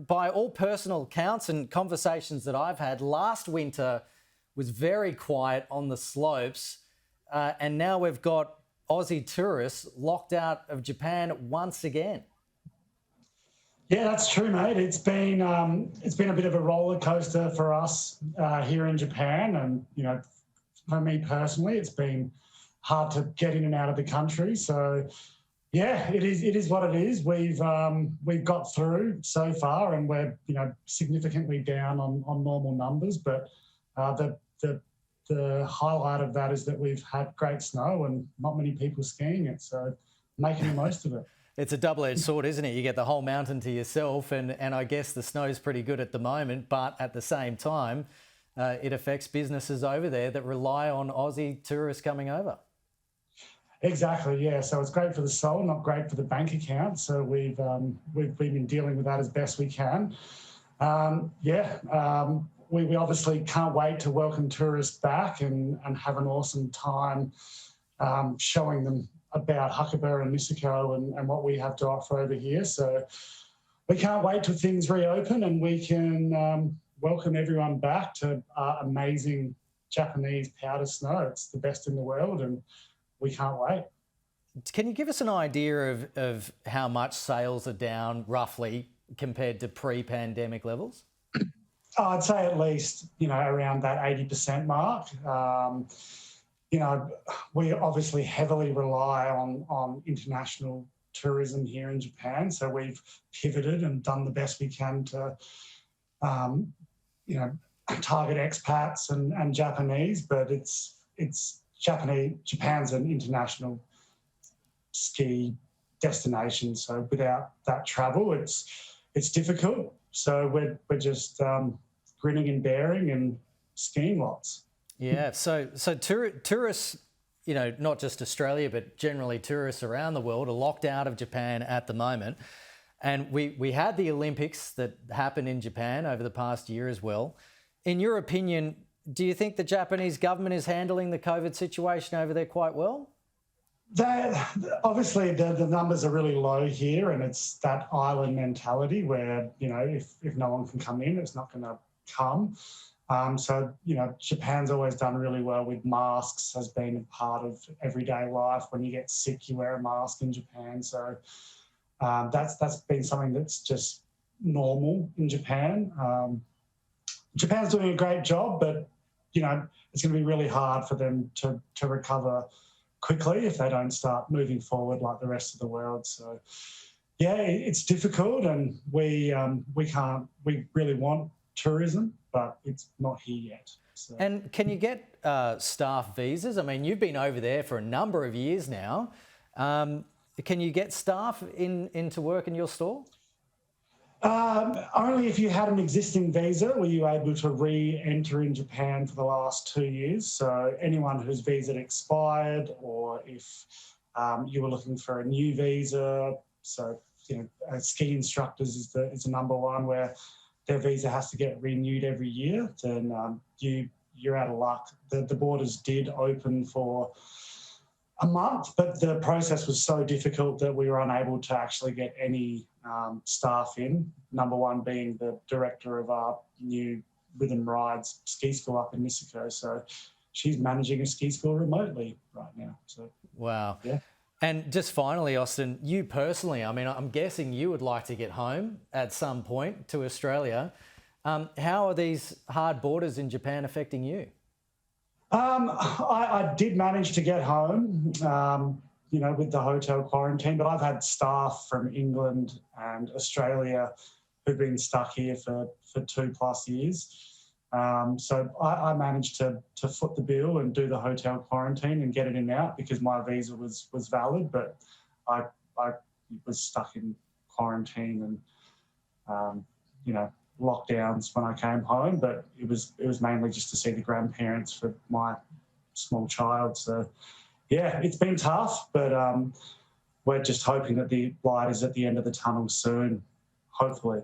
by all personal accounts and conversations that I've had, last winter was very quiet on the slopes, and now we've got Aussie tourists locked out of Japan once again. Yeah, that's true, mate. It's been a bit of a roller coaster for us here in Japan, and for me personally, it's been hard to get in and out of the country. So, yeah, it is what it is. We've got through so far, and we're significantly down on normal numbers. But the highlight of that is that we've had great snow and not many people skiing it. So, making the most of it. It's a double-edged sword, isn't it? You get the whole mountain to yourself, and I guess the snow's pretty good at the moment, but at the same time, it affects businesses over there that rely on Aussie tourists coming over. Exactly, yeah. So it's great for the soul, not great for the bank account. So we've been dealing with that as best we can. We obviously can't wait to welcome tourists back and have an awesome time showing them about Huckleberry and Niseko and what we have to offer over here. So we can't wait till things reopen and we can welcome everyone back to our amazing Japanese powder snow. It's the best in the world and we can't wait. Can you give us an idea of how much sales are down roughly compared to pre-pandemic levels? I'd say at least, around that 80% mark. We obviously heavily rely on international tourism here in Japan. So we've pivoted and done the best we can to, target expats and Japanese, but Japan's an international ski destination. So without that travel, it's difficult. So we're just grinning and bearing and skiing lots. Yeah, so tourists, not just Australia, but generally tourists around the world are locked out of Japan at the moment. And we had the Olympics that happened in Japan over the past year as well. In your opinion, do you think the Japanese government is handling the COVID situation over there quite well? Obviously, the numbers are really low here, and it's that island mentality where, if no one can come in, it's not going to come. Japan's always done really well with masks, has been a part of everyday life. When you get sick, you wear a mask in Japan. So that's been something that's just normal in Japan. Japan's doing a great job, but, it's going to be really hard for them to recover quickly if they don't start moving forward like the rest of the world. So, yeah, it's difficult, and we really want tourism, but it's not here yet. So. And can you get staff visas? I mean, you've been over there for a number of years now. Can you get staff into work in your store? Only if you had an existing visa were you able to re-enter in Japan for the last 2 years. So anyone whose visa had expired, or if you were looking for a new visa. So, ski instructors is the number one, where their visa has to get renewed every year, then you're out of luck. The borders did open for a month, but the process was so difficult that we were unable to actually get any staff in. Number one being the director of our new Rhythm Rides ski school up in Niseko. So she's managing a ski school remotely right now. So wow. Yeah. And just finally, Austin, you personally, I mean, I'm guessing you would like to get home at some point to Australia. How are these hard borders in Japan affecting you? I did manage to get home, with the hotel quarantine, but I've had staff from England and Australia who've been stuck here for 2+ years. So I managed to foot the bill and do the hotel quarantine and get it in and out because my visa was valid, but I was stuck in quarantine and, lockdowns when I came home, but it was mainly just to see the grandparents for my small child. So, yeah, it's been tough, but we're just hoping that the light is at the end of the tunnel soon, hopefully.